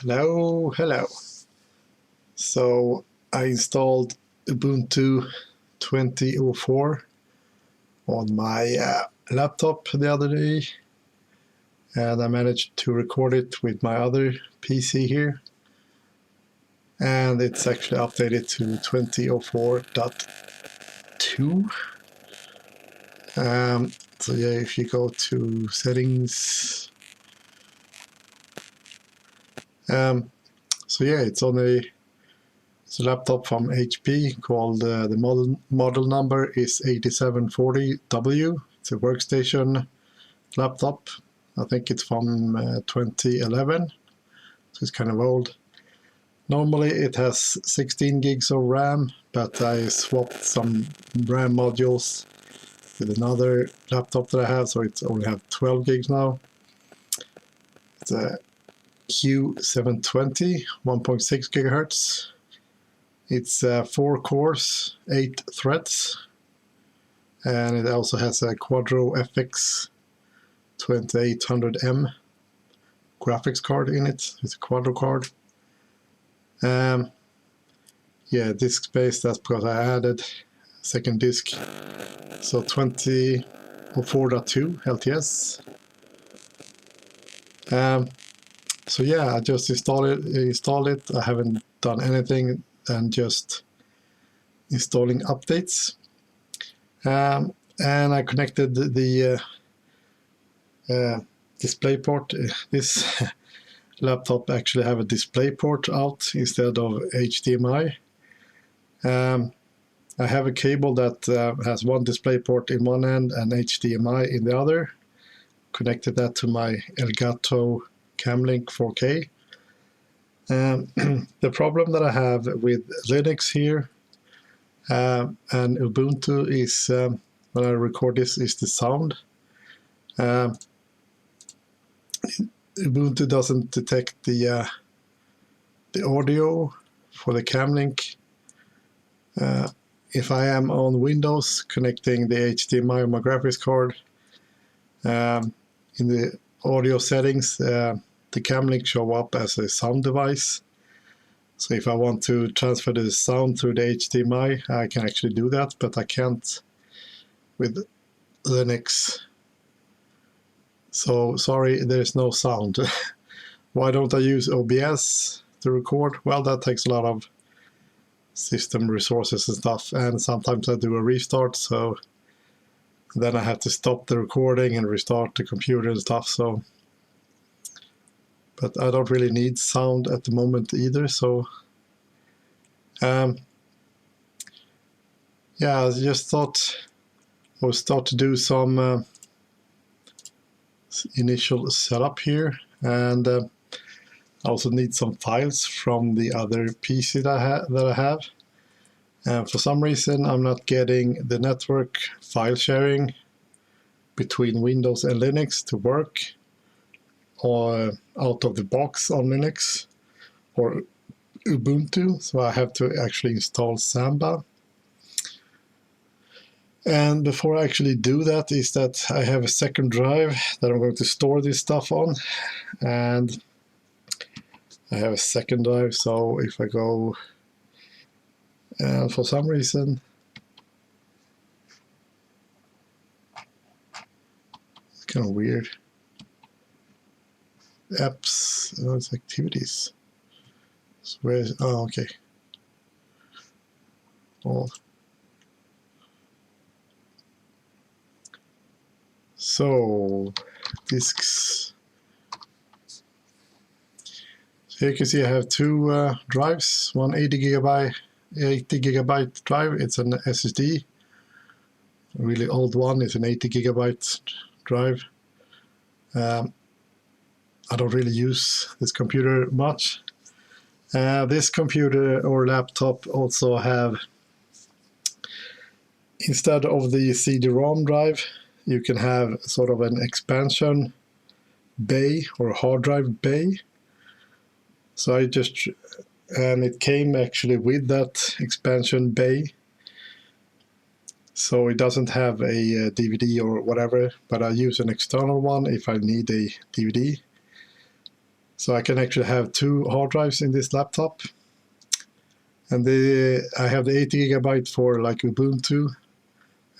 Hello. So I installed Ubuntu 20.04 on my laptop the other day, and I managed to record it with my other PC here, and it's actually updated to 20.04.2. So yeah, if you go to settings, so yeah, it's on a laptop from HP called the model number is 8740W. It's a workstation laptop. I think it's from 2011, so it's kind of old. Normally it has 16 gigs of RAM, but I swapped some RAM modules with another laptop that I have, so it's only have 12 gigs now. It's a Q720, 1.6 gigahertz. It's 4 cores, 8 threads, and it also has a Quadro FX 2800M graphics card in it. It's a Quadro card. Yeah, disk space, that's because I added a second disk. So 20.04.2 LTS. So yeah, I just installed it. I haven't done anything and just installing updates. And I connected the display port. This laptop actually have a display port out instead of HDMI. I have a cable that has one display port in one end and HDMI in the other. Connected that to my Elgato Camlink 4K. The problem that I have with Linux here and Ubuntu is when I record this is the sound. Ubuntu doesn't detect the audio for the Camlink. If I am on Windows connecting the HDMI on my graphics card, in the audio settings, the Camlink show up as a sound device. So if I want to transfer the sound through the HDMI, I can actually do that, but I can't with Linux. So sorry, there's no sound. Why don't I use OBS to record? Well, that takes a lot of system resources and stuff, and sometimes I do a restart, so then I have to stop the recording and restart the computer and stuff. So, but I don't really need sound at the moment either. So, yeah, I just thought I would start to do some initial setup here, and I also need some files from the other PC that I have. And for some reason, I'm not getting the network file sharing between Windows and Linux to work, or out of the box on Linux or Ubuntu. So I have to actually install Samba. And before I actually do that, is that I have a second drive that I'm going to store this stuff on. And I have a second drive, so if I go, and for some reason, it's kind of weird. Apps, it's activities. So where's, oh, okay. All. So, disks. So here you can see I have two drives, one 80 gigabyte drive, it's an SSD. A really old one is an 80 gigabyte drive. I don't really use this computer much. This computer or laptop also have, instead of the CD-ROM drive, you can have sort of an expansion bay or hard drive bay. So I just, and it came actually with that expansion bay. So it doesn't have a DVD or whatever, but I use an external one if I need a DVD. So I can actually have 2 hard drives in this laptop. And I have the 80 GB for like Ubuntu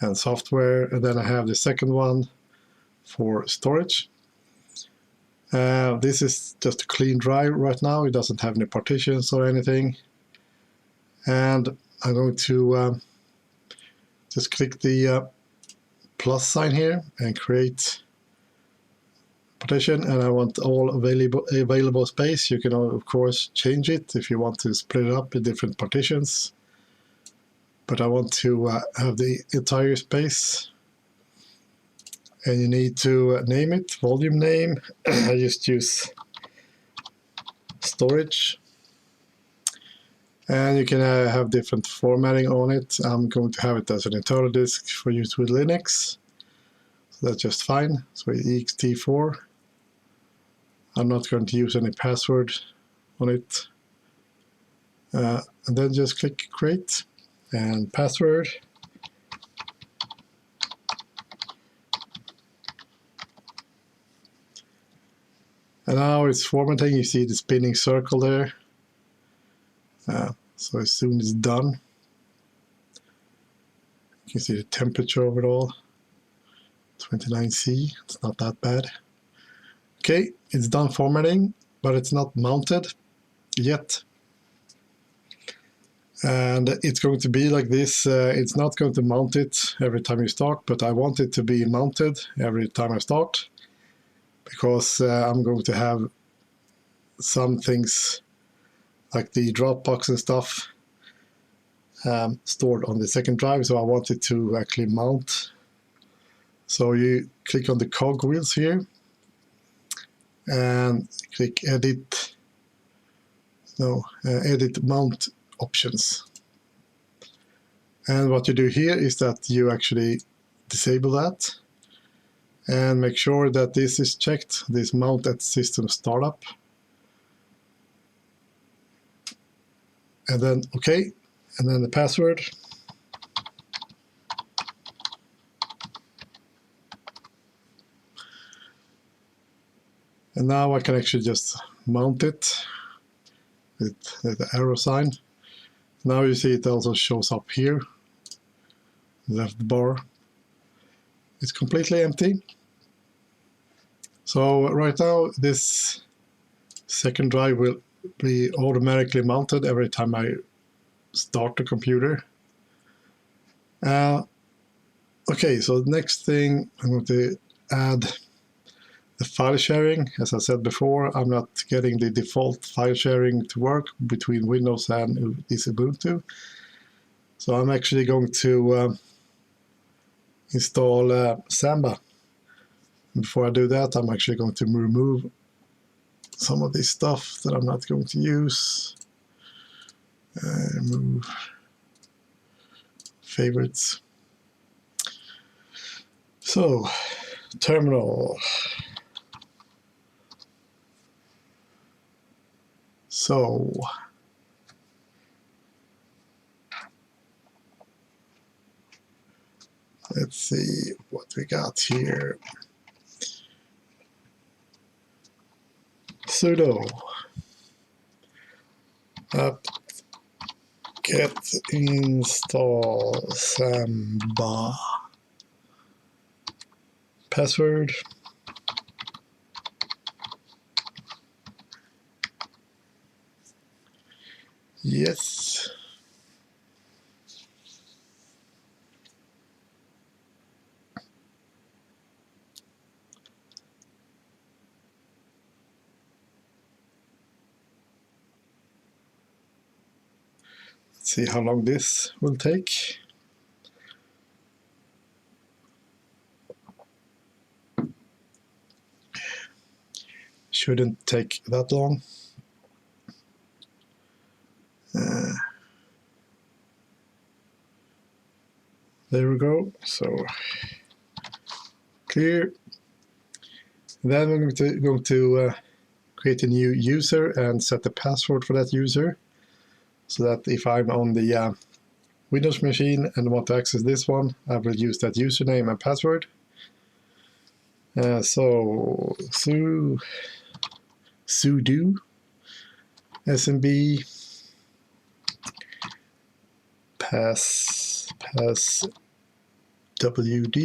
and software, and then I have the second one for storage. This is just a clean drive right now. It doesn't have any partitions or anything. And I'm going to just click the plus sign here and create partition, and I want all available space. You can of course change it if you want to split it up in different partitions, but I want to have the entire space. And you need to name it, volume name. I just use storage. And you can have different formatting on it. I'm going to have it as an internal disk for use with Linux. So that's just fine. So ext4. I'm not going to use any password on it. And then just click create and password. And now it's formatting. You see the spinning circle there. So as soon as it's done, you can see the temperature of it all. 29C, it's not that bad. Okay, it's done formatting, but it's not mounted yet. And it's going to be like this. It's not going to mount it every time you start, but I want it to be mounted every time I start, because I'm going to have some things like the Dropbox and stuff stored on the second drive, so I want it to actually mount. So you click on the cog wheels here and click edit mount options. And what you do here is that you actually disable that and make sure that this is checked, this mount at system startup. And then okay, and then the password. And now I can actually just mount it with the arrow sign. Now you see it also shows up here, left bar. It's completely empty. So right now this second drive will be automatically mounted every time I start the computer. Okay, so the next thing I'm going to add the file sharing. As I said before, I'm not getting the default file sharing to work between Windows and this Ubuntu. So I'm actually going to install Samba. Before I do that, I'm actually going to remove some of this stuff that I'm not going to use. Remove favorites. So, terminal. So, let's see what we got here. Sudo apt-get install Samba. Password. Yes. Let's see how long this will take. Shouldn't take that long. There we go. So clear. Then we're going to create a new user and set the password for that user, so that if I'm on the Windows machine and want to access this one, I will use that username and password. So sudo smb pass wd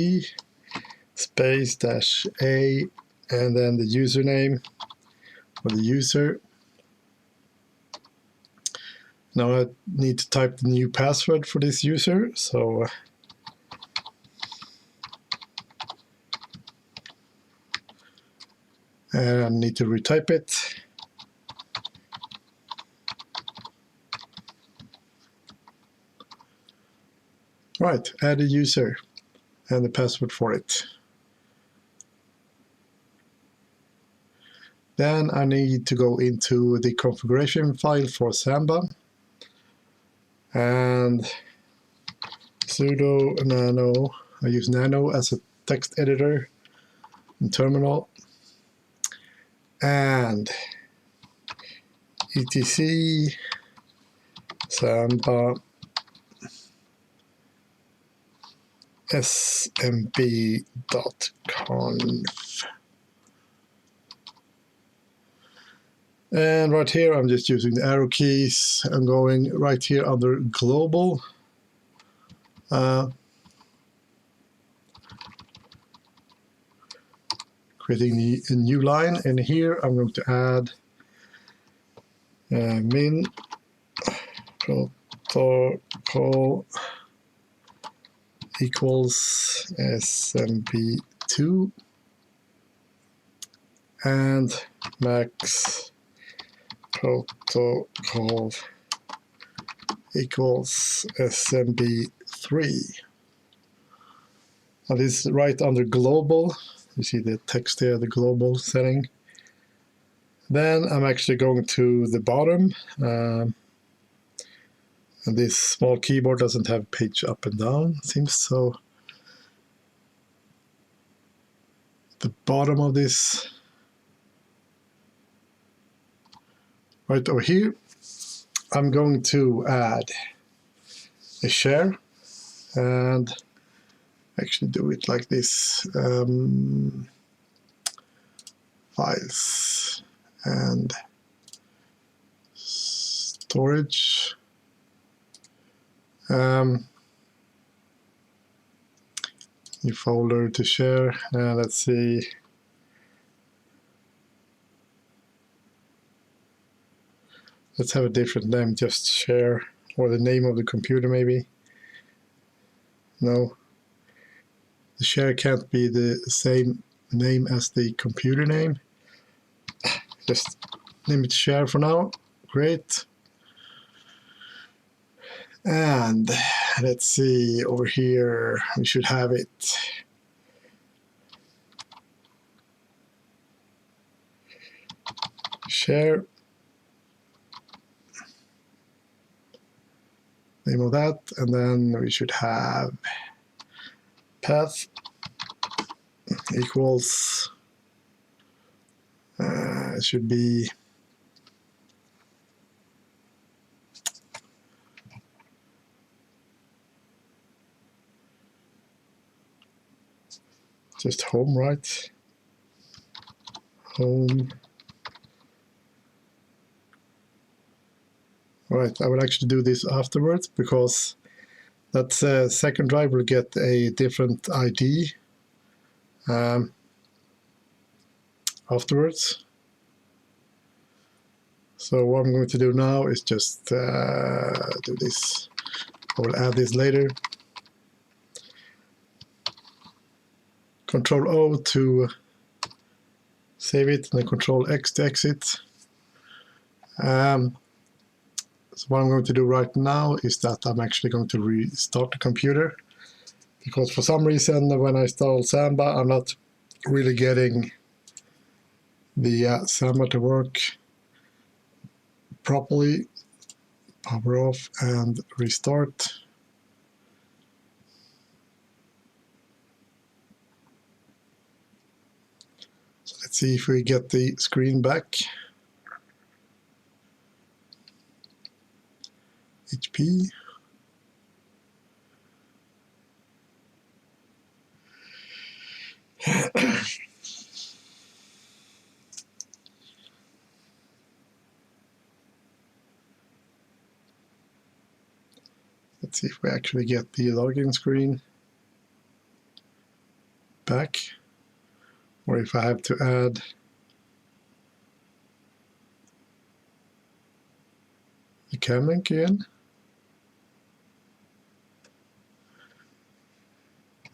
space -a, and then the username for the user. Now I need to type the new password for this user, so and I need to retype it. Right, add a user and the password for it. Then I need to go into the configuration file for Samba and sudo nano. I use Nano as a text editor in terminal, and etc samba smb.conf. And right here, I'm just using the arrow keys. I'm going right here under global. Creating a new line, and here I'm going to add min protocol equals smb2 and max protocol equals smb3. Now this is right under global. You see the text there, the global setting. Then I'm actually going to the bottom. And this small keyboard doesn't have page up and down, it seems so. The bottom of this, right over here, I'm going to add a share and actually do it like this. Files and storage. New folder to share. Let's see. Let's have a different name, just share, or the name of the computer maybe. No. The share can't be the same name as the computer name. Just name it share for now. Great. And let's see, over here we should have it. Share. Name of that, and then we should have path equals, it should be just home, right? Home. Right, I will actually do this afterwards because that second drive will get a different ID afterwards. So what I'm going to do now is just do this. I will add this later. Control O to save it, and then Control X to exit. So what I'm going to do right now is that I'm actually going to restart the computer, because for some reason when I install Samba, I'm not really getting the Samba to work properly. Power off and restart. So let's see if we get the screen back. HP. Let's see if we actually get the login screen back, or if I have to add the cam link again.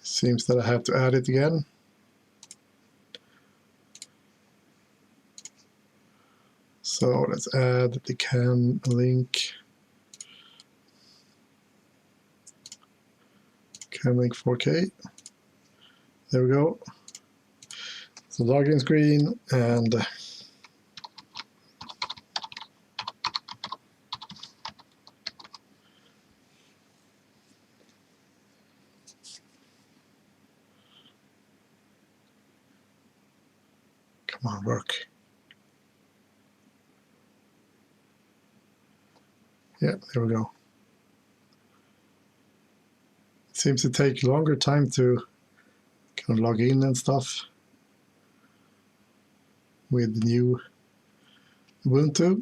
Seems that I have to add it again. So let's add the cam link. Cam link 4K. There we go. So login screen, and come on, work. Yeah, there we go. It seems to take longer time to kind of log in and stuff with the new Ubuntu.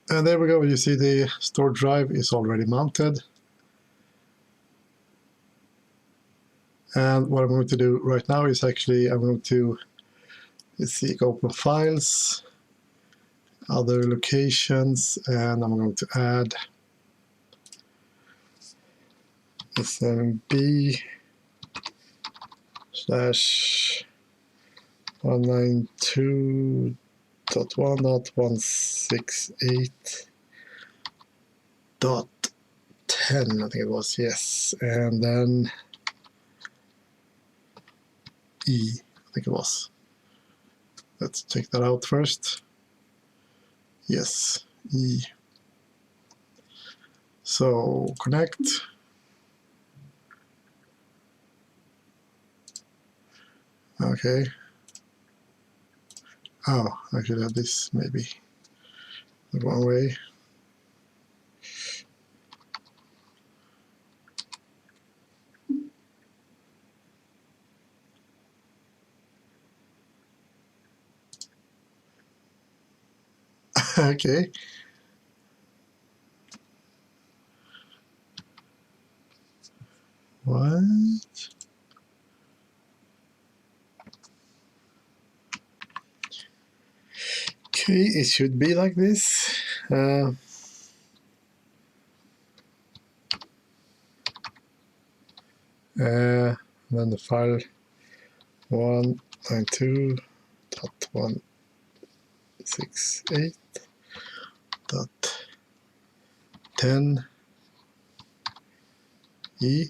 And there we go. You see the storage drive is already mounted. And what I'm going to do right now is actually I'm going to, let's see, open files, other locations, and I'm going to add .192.168.10, I think it was, yes, and then E, I think it was. Let's check that out first. Yes, E. So connect. Okay. Oh, I should have this maybe the wrong way. Okay. What? Okay, it should be like this. Then the file 192.168.10 E.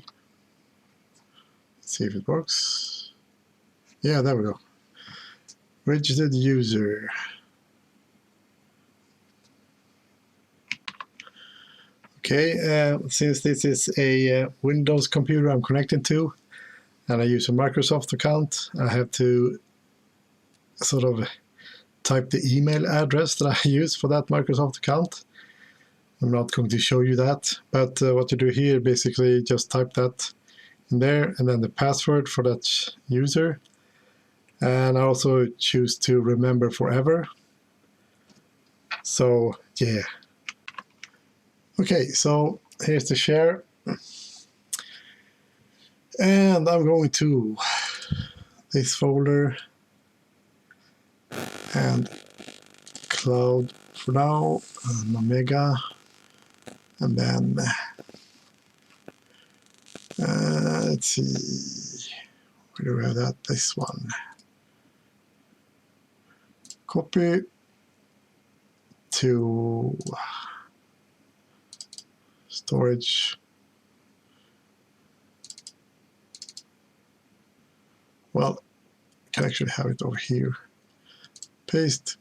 Let's see if it works. Yeah, there we go. Registered user. Okay, since this is a Windows computer I'm connected to, and I use a Microsoft account, I have to sort of type the email address that I use for that Microsoft account. I'm not going to show you that, but what you do here, basically just type that in there, and then the password for that user. And I also choose to remember forever. So, yeah. Okay, so here's the share. And I'm going to this folder and cloud for now, and Omega, and then let's see, where do we have that? This one. Copy to storage. Well, I can actually have it over here. Paste.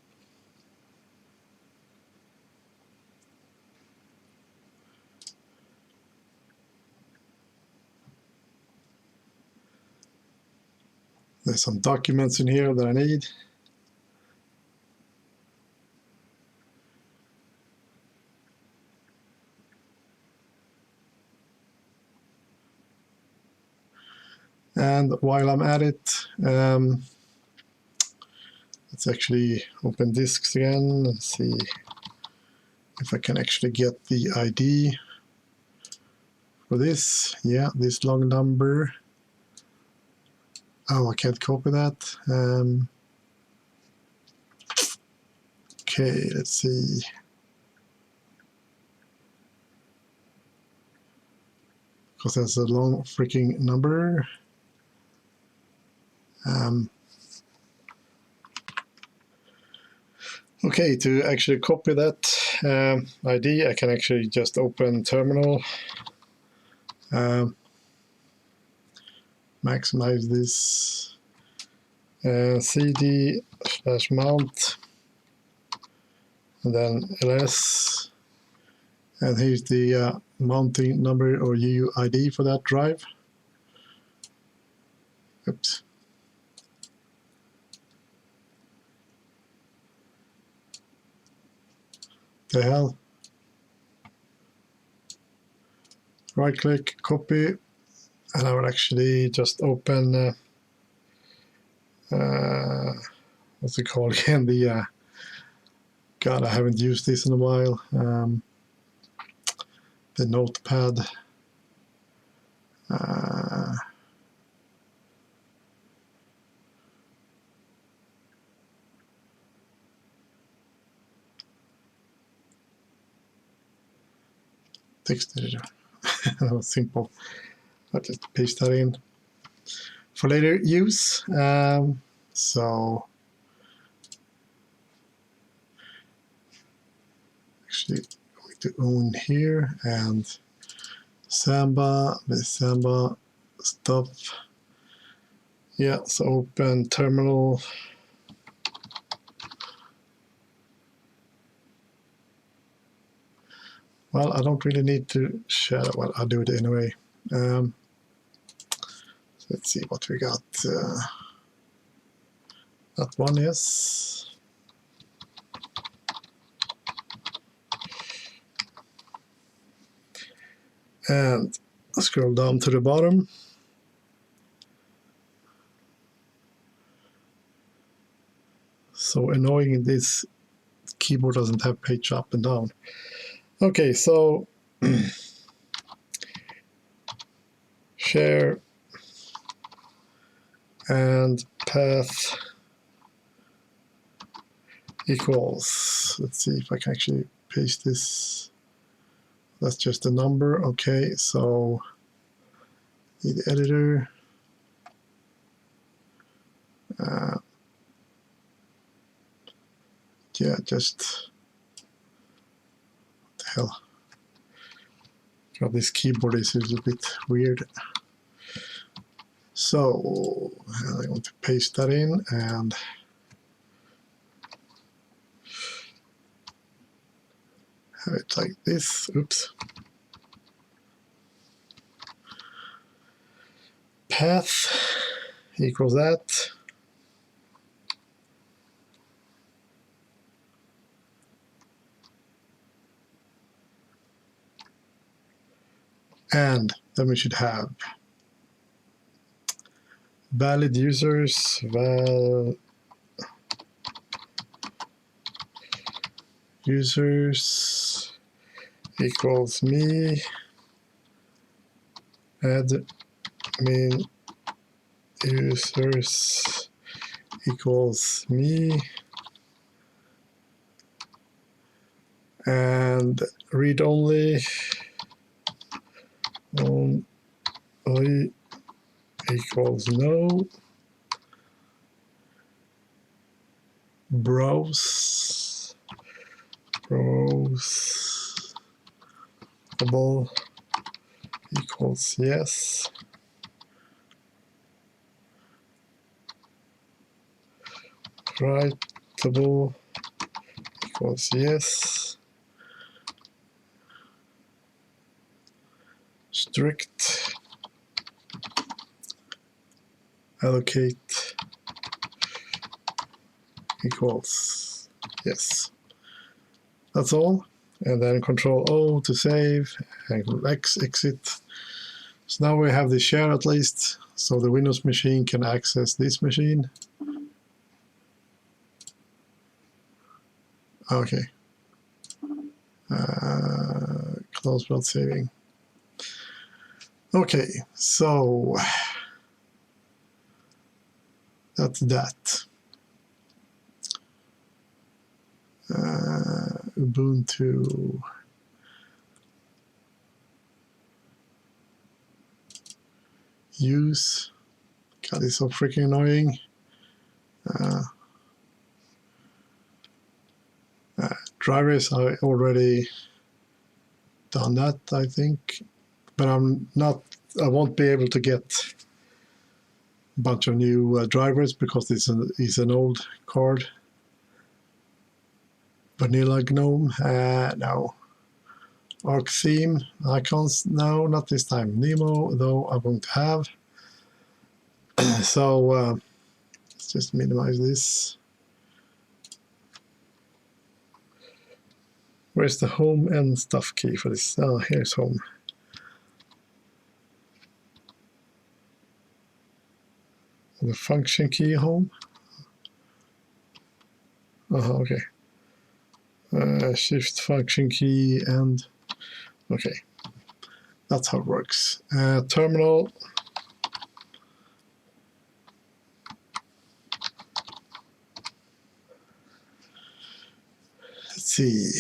There's some documents in here that I need. And while I'm at it, let's actually open disks again and see if I can actually get the ID. for this. Yeah, this long number. Oh, I can't copy that. Okay, let's see. Because that's a long freaking number. Okay, to actually copy that ID, I can actually just open terminal, maximize this, cd/mount, and then ls, and here's the mounting number or UUID for that drive. Oops. The hell. Right click, copy, and I will actually just open what's it called again? The God, I haven't used this in a while. The notepad. Text editor. That was simple. I'll just paste that in for later use. So actually going to own here and Samba, the Samba stuff. Yeah, so open terminal. Well, I don't really need to share that. Well, I'll do it anyway. So let's see what we got. That one is. And scroll down to the bottom. So annoying, this keyboard doesn't have page up and down. Okay, so share and path equals. Let's see if I can actually paste this. That's just a number. Okay, so need the editor. Yeah, just what the hell. God, this keyboard is a little bit weird. So I want to paste that in and have it like this. Oops. Path equals that. And then we should have valid users, users equals me, admin users equals me, and read only equals no, browse equals yes, writable equals yes, strict allocate equals yes. That's all. And then Control O to save and X exit. So now we have the share at least, so the Windows machine can access this machine. Okay. Close without saving. Okay, so that's that. Ubuntu. Use. God, it's so freaking annoying. Drivers, I already done that, I think, but I won't be able to get a bunch of new drivers because this is an old card. Vanilla GNOME, no. Arc theme, icons, no, not this time. Nemo, though, I won't have. So let's just minimize this. Where's the home and stuff key for this? Oh, here's home. The function key home. Okay. Shift function key and okay. That's how it works. Terminal. Let's see.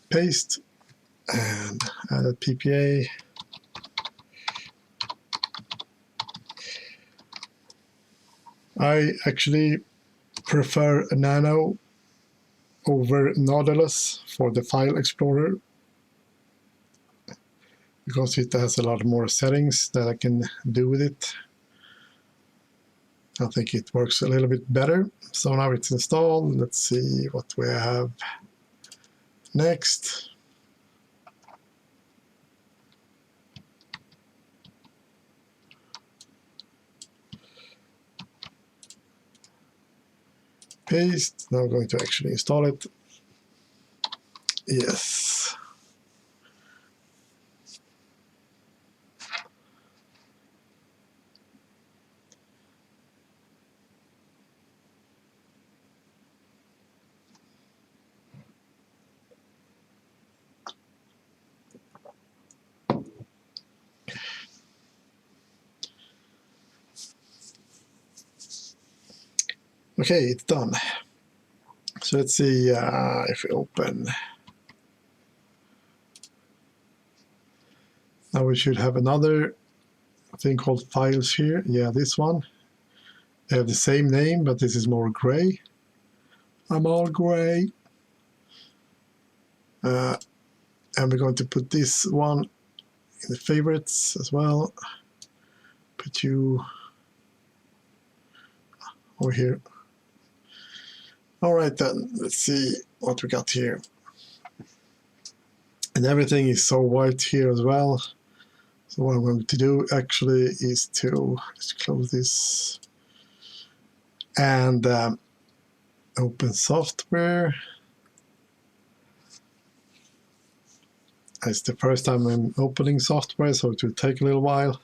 Paste and add a PPA. I actually prefer Nano over Nautilus for the file explorer because it has a lot more settings that I can do with it. I think it works a little bit better. So now it's installed. Let's see what we have next. Paste. Now I'm going to actually install it. Yes. Okay, it's done. So let's see if we open. Now we should have another thing called files here. Yeah, this one. They have the same name, but this is more gray. I'm all gray. And we're going to put this one in the favorites as well. Put you over here. All right then, let's see what we got here. And everything is so white here as well. So what I'm going to do actually is to just close this and open software. It's the first time I'm opening software, so it will take a little while.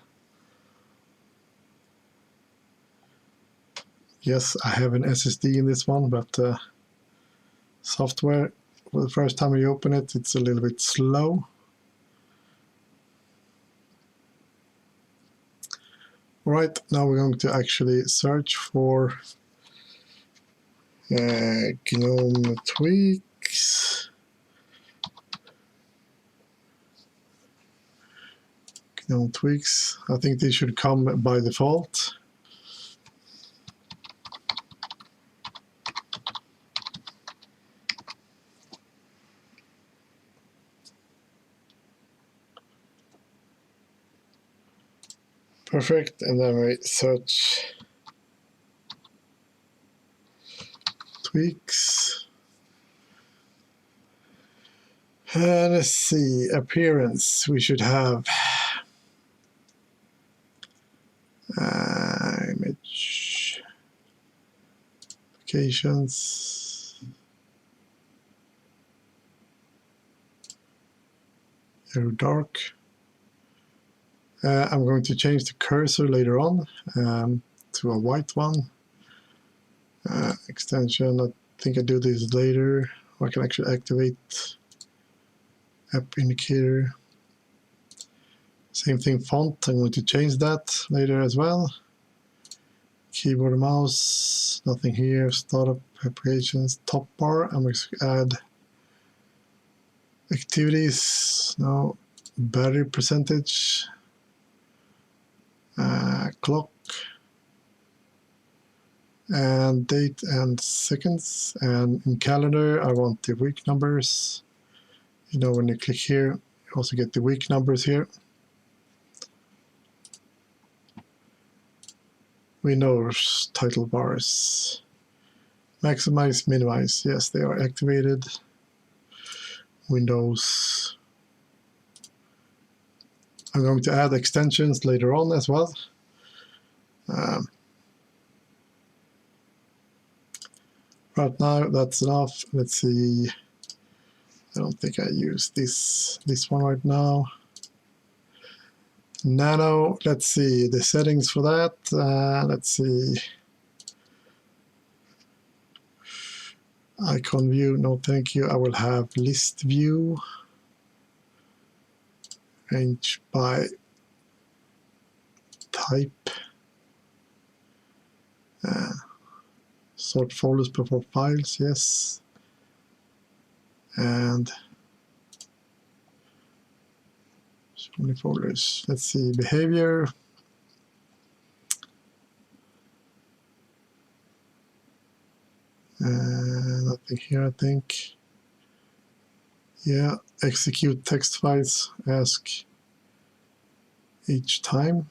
Yes, I have an SSD in this one, but software, for the first time you open it, it's a little bit slow. All right, now we're going to actually search for GNOME Tweaks. GNOME Tweaks, I think they should come by default. Perfect, and then we search tweaks. Let's see, appearance. We should have image, applications, yellow dark. I'm going to change the cursor later on to a white one. Extension, I think I do this later. Or I can actually activate app indicator. Same thing, font. I'm going to change that later as well. Keyboard and mouse, nothing here. Startup applications, top bar. I'm going to add activities. No, battery percentage, clock, and date and seconds. And in calendar, I want the week numbers. You know, when you click here, you also get the week numbers here. Windows title bars. Maximize, minimize. Yes, they are activated. Windows. I'm going to add extensions later on as well. Right now, that's enough. Let's see. I don't think I use this one right now. Nano, let's see the settings for that. Let's see. Icon view, no thank you. I will have list view. Range by type. Sort folders before files, yes. And so many folders. Let's see, behavior. Nothing here, I think. Yeah, execute text files, ask each time.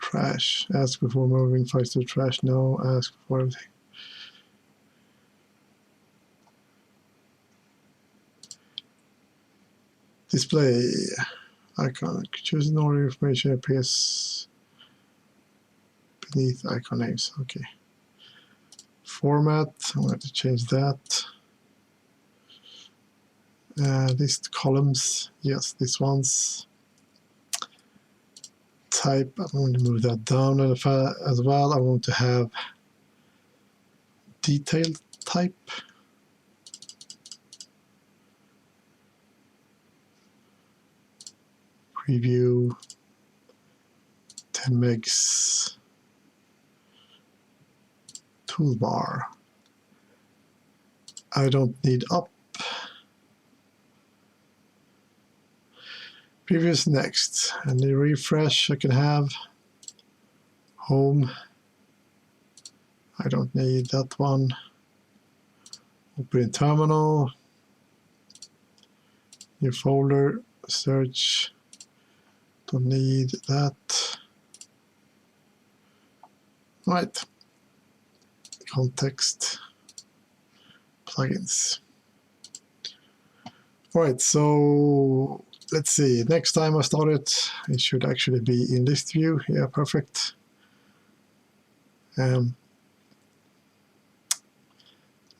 Trash, ask before moving files to trash, no, ask before everything. Display icon, choose an order information appears beneath icon names, okay. Format, I'm going to change that. List columns, yes, this one's. Type, I'm going to move that down as well. I want to have detailed type. Preview, 10 megs. Toolbar. I don't need up. Previous next, and the refresh I can have. Home, I don't need that one. Open in terminal. New folder, search, don't need that. Right, context, plugins. All right, so let's see, next time I start it, it should actually be in list view. Yeah, perfect.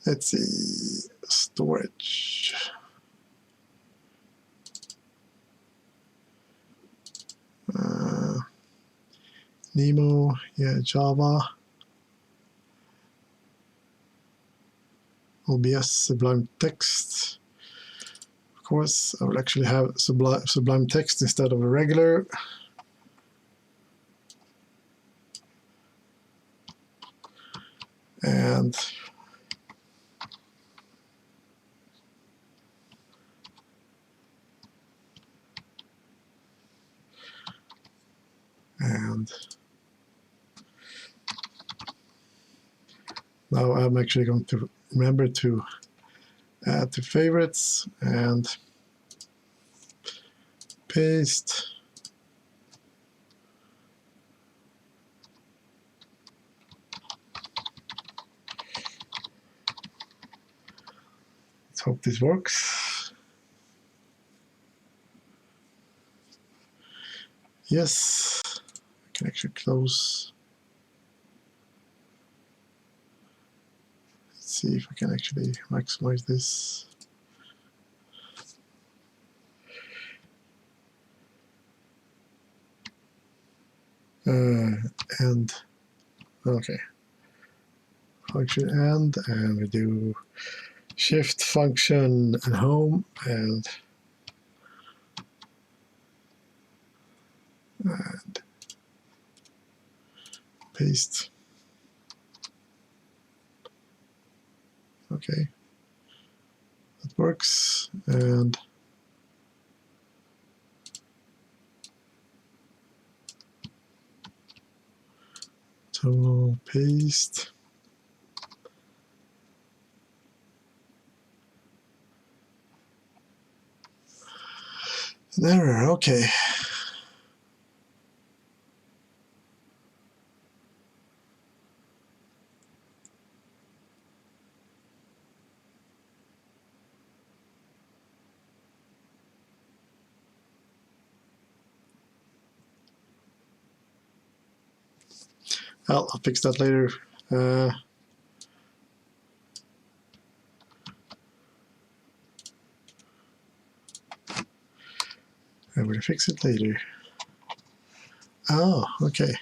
Let's see, storage. Nemo, yeah, Java. OBS, Sublime Text. Of course, I will actually have Sublime Text instead of a regular. And now I'm actually going to remember to add to favorites and paste. Let's hope this works. Yes, I can actually close. Let's see if I can actually maximize this. And okay, function and we do shift function and home and paste. Okay, that works. And so paste. An error, okay. I'll fix that later. I will fix it later. Oh, okay.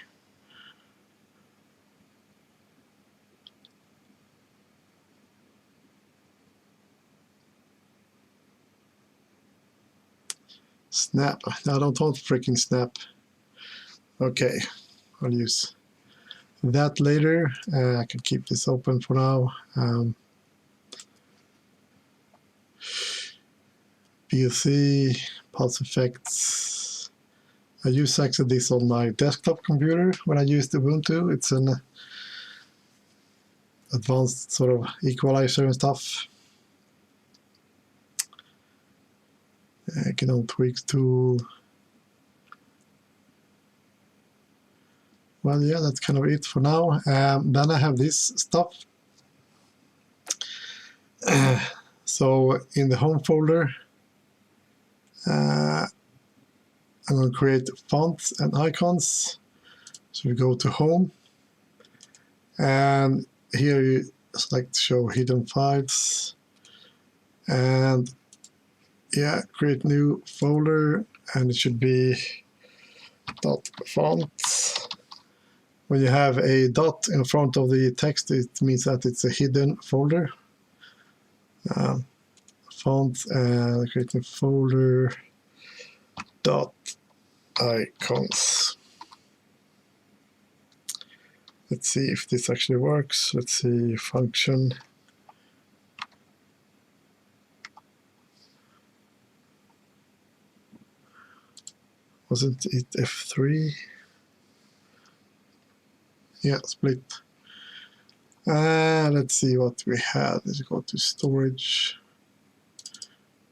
Snap. No, I don't want freaking snap. Okay, I'll use that later. I can keep this open for now. PLC, pulse effects. I use actually this on my desktop computer when I use Ubuntu. It's an advanced sort of equalizer and stuff. GNOME Tweaks tool. Well, yeah, that's kind of it for now. Then I have this stuff. So in the home folder, I'm going to create fonts and icons. So we go to home, and here you select show hidden files, and yeah, create new folder, and it should be .fonts. When you have a dot in front of the text, it means that it's a hidden folder. Font and create a folder dot icons. Let's see if this actually works. Let's see function. Wasn't it F3? Yeah, split. Let's see what we had. Let's go to storage,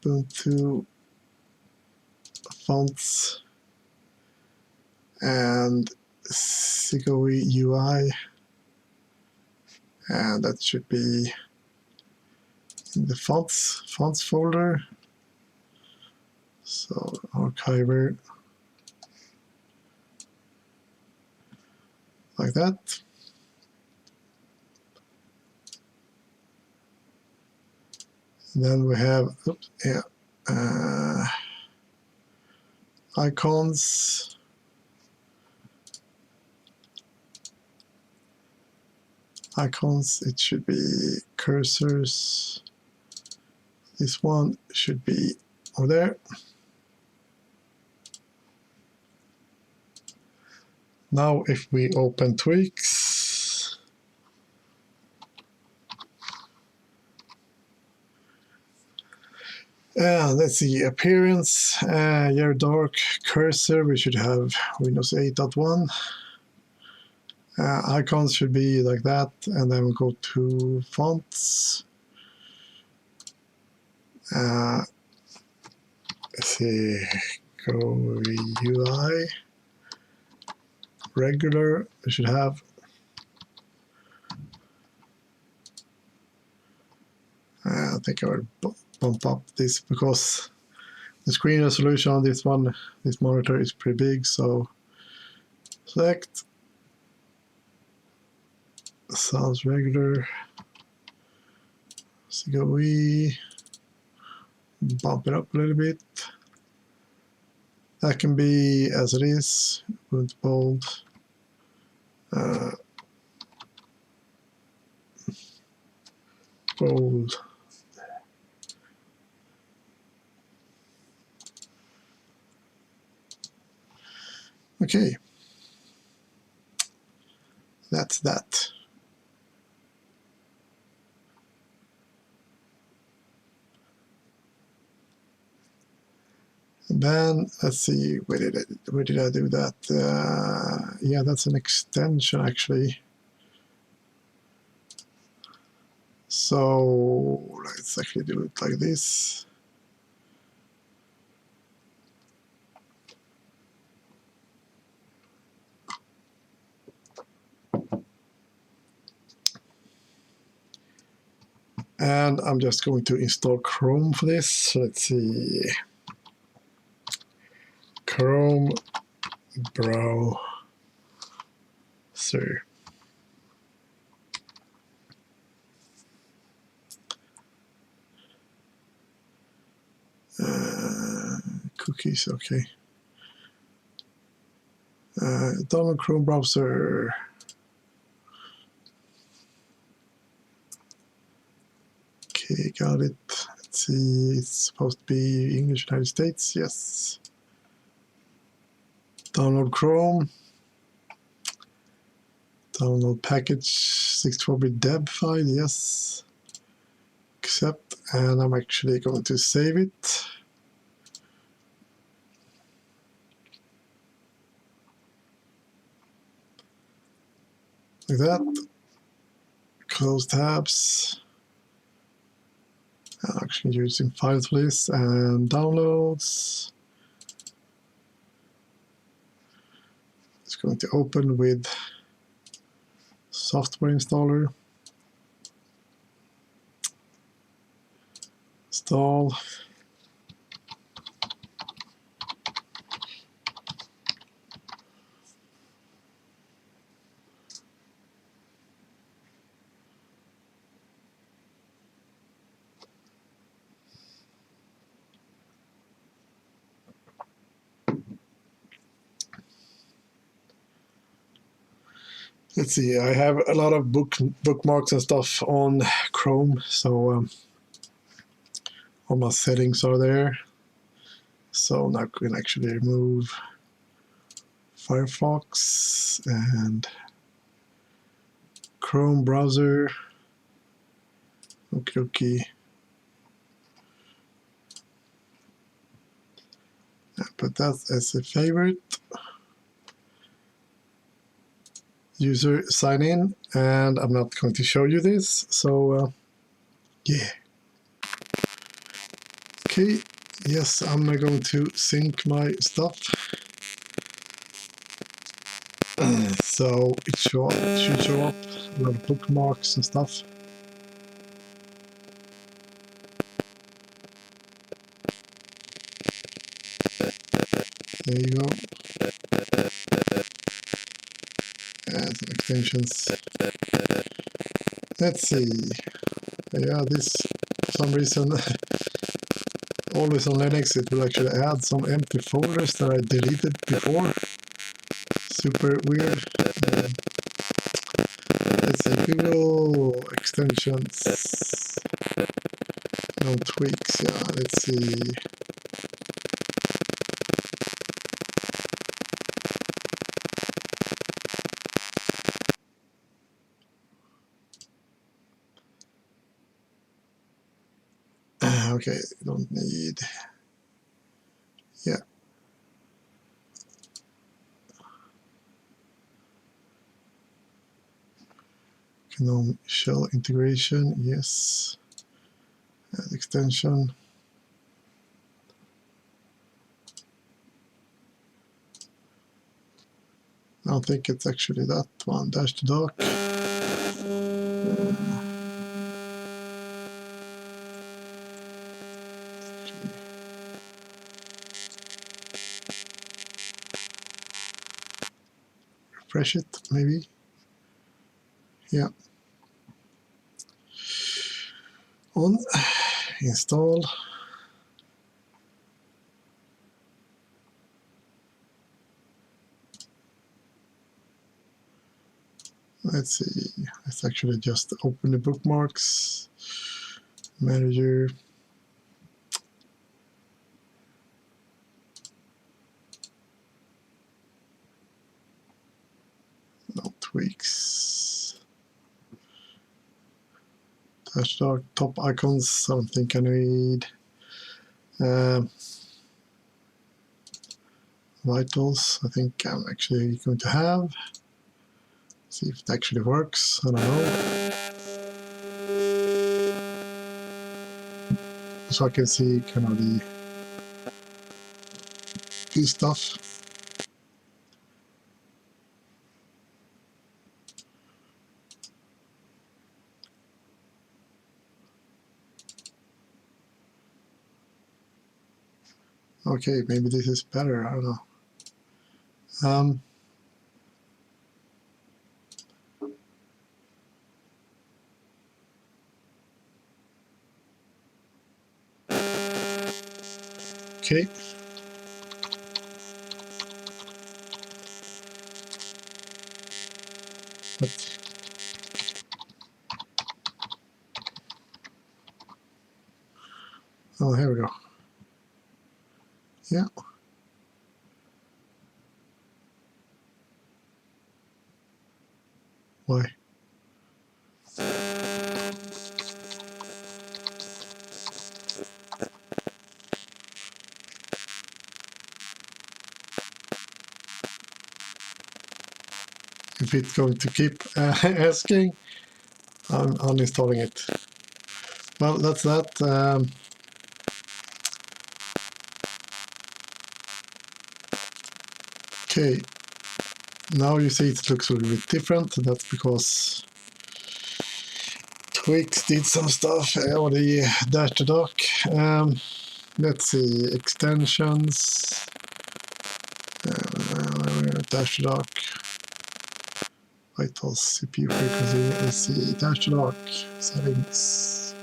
Ubuntu, fonts, and SIGOI UI. And that should be in the fonts folder. So archiver, like that. And then we have, oops, yeah, icons. Icons, it should be cursors. This one should be over there. Now if we open Tweaks, let's see, appearance, your dark cursor, we should have Windows 8.1. Icons should be like that, and then we'll go to fonts. Let's see, go UI, regular, we should have. I think I will bump up this because the screen resolution on this one, this monitor is pretty big, so select, sounds regular, SIGOI, bump it up a little bit. That can be as it is, bold. Bold Okay, that's that. Then let's see, where did I do that? Yeah, that's an extension actually. So let's actually do it like this. And I'm just going to install Chrome for this. So let's see. Chrome browser. Cookies, okay. Download Chrome browser. Okay, got it. Let's see, it's supposed to be English United States, yes. Download Chrome. Download package 64-bit deb file, yes. Accept, and I'm actually going to save it. Like that. Close tabs. I'm actually using files for this, and downloads. It's going to open with software installer. Install. Let's see, I have a lot of bookmarks and stuff on Chrome, so all my settings are there. So now I can actually remove Firefox and Chrome browser. Okay. Put that as a favorite. User sign in, and I'm not going to show you this, so yeah. Okay, yes, I'm going to sync my stuff. So it should show up a lot of bookmarks and stuff. There you go. And some extensions. Let's see. Yeah, this, for some reason, always on Linux, it will actually add some empty folders that I deleted before. Super weird. Let's see, Google extensions. GNOME Tweaks, yeah, let's see. Okay, don't need, yeah. GNOME shell integration, yes. Add extension. I don't think it's actually that one, dash to dock. Refresh it, maybe. Yeah. On, install. Let's see, let's actually just open the bookmarks. Manager. Tweaks. Hashtag top icons, I don't think I need. Vitals, I think I'm actually going to have. See if it actually works, I don't know. So I can see kind of the good stuff. Okay, maybe this is better, I don't know. Okay. But oh, here we go. Yeah. Why? If it's going to keep asking, I'm uninstalling it. Well, that's that. Okay, now you see it looks a little bit different. That's because Tweaks did some stuff on the dash to dock. Let's see, extensions, dash to dock, vitals, CPU frequency. Let's see, dash to dock, settings.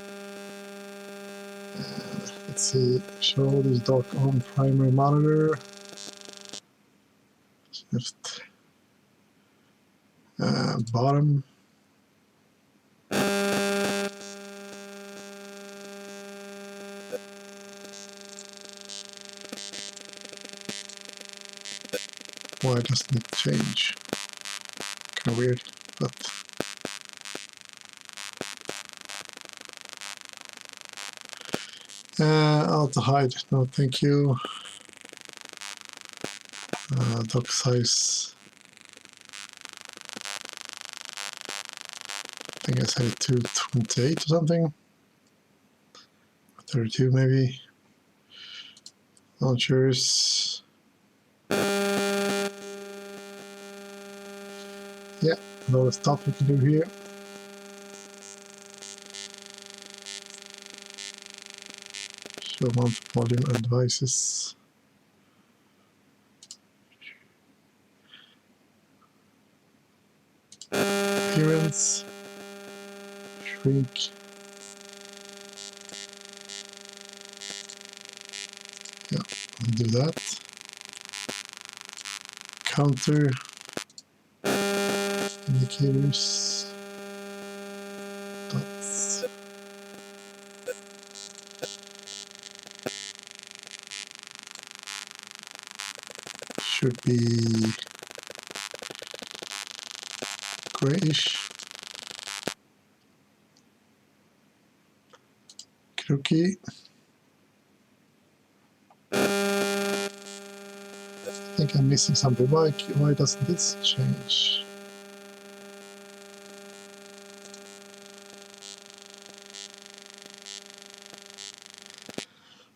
Let's see, show this dock on primary monitor. Shift bottom. Why doesn't it change? Kind of weird, but auto hide. No, thank you. Dock size. I think I set it to 28 or something. 32 maybe. Launchers. Yeah, a lot of stuff we can do here. Show mount volume and devices. Appearance. Shrink. Yeah, I'll do that. Counter. Indicators. Dots. Should be grayish. Cookie. I think I'm missing something. Why doesn't this change?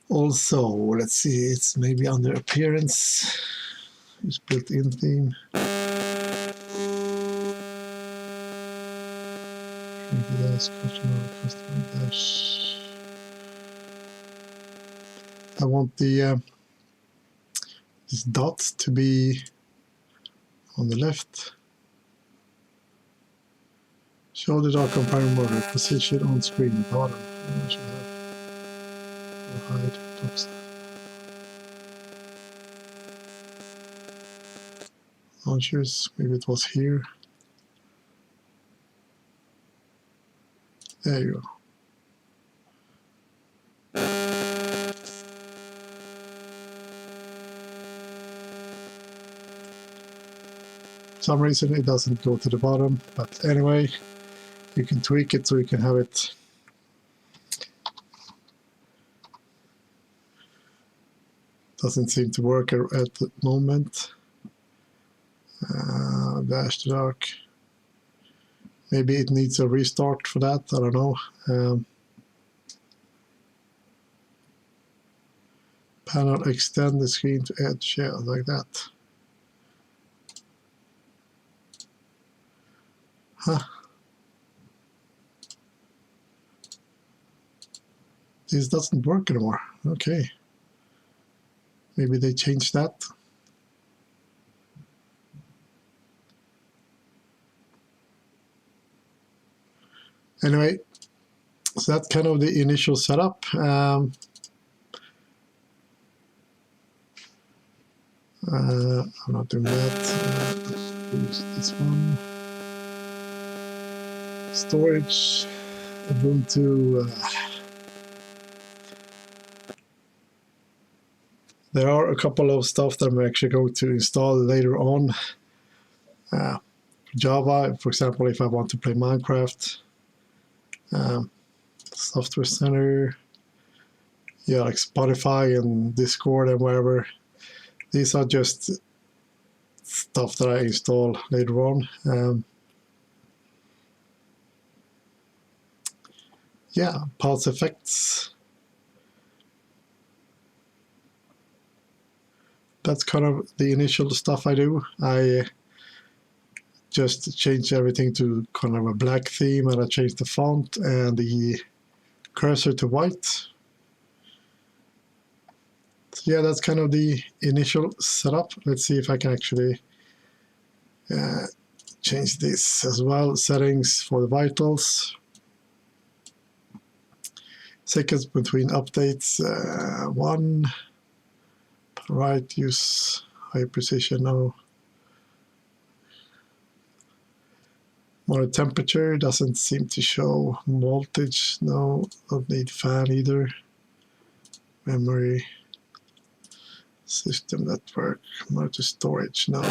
Also, let's see, it's maybe under appearance. Use built-in theme. Customer dash. I want the this dot to be on the left. Show the dock on primary monitor. Position on screen. Bottom. I should have hide docs. Launchers. Maybe it was here. There you go. some reason it doesn't go to the bottom, but anyway, you can tweak it so you can have it. Doesn't seem to work at the moment. Dash to dark. Maybe it needs a restart for that, I don't know. Panel extend the screen to edge, yeah, like that. Huh. This doesn't work anymore. Okay. Maybe they changed that. Anyway, so that's kind of the initial setup. I'm not doing that. Use this one. Storage, Ubuntu. There are a couple of stuff that I'm actually going to install later on. Java, for example, if I want to play Minecraft. Software Center. Yeah, like Spotify and Discord and whatever. These are just stuff that I install later on. Yeah, pulse effects. That's kind of the initial stuff I do. I just change everything to kind of a black theme, and I change the font and the cursor to white. So yeah, that's kind of the initial setup. Let's see if I can actually change this as well. Settings for the vitals. Seconds between updates, 1. Right, use high precision, no. Monitor temperature doesn't seem to show. Voltage, no. Don't need fan either. Memory. System network. Monitor storage, no.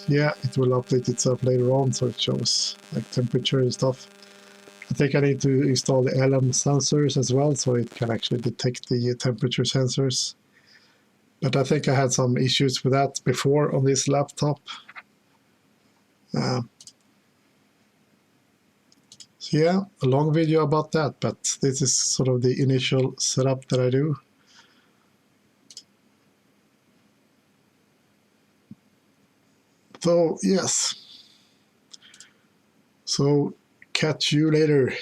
Yeah, it will update itself later on, so it shows like temperature and stuff. I think I need to install the LM sensors as well, so it can actually detect the temperature sensors. But I think I had some issues with that before on this laptop. So yeah, a long video about that, but this is sort of the initial setup that I do. So yes. So catch you later.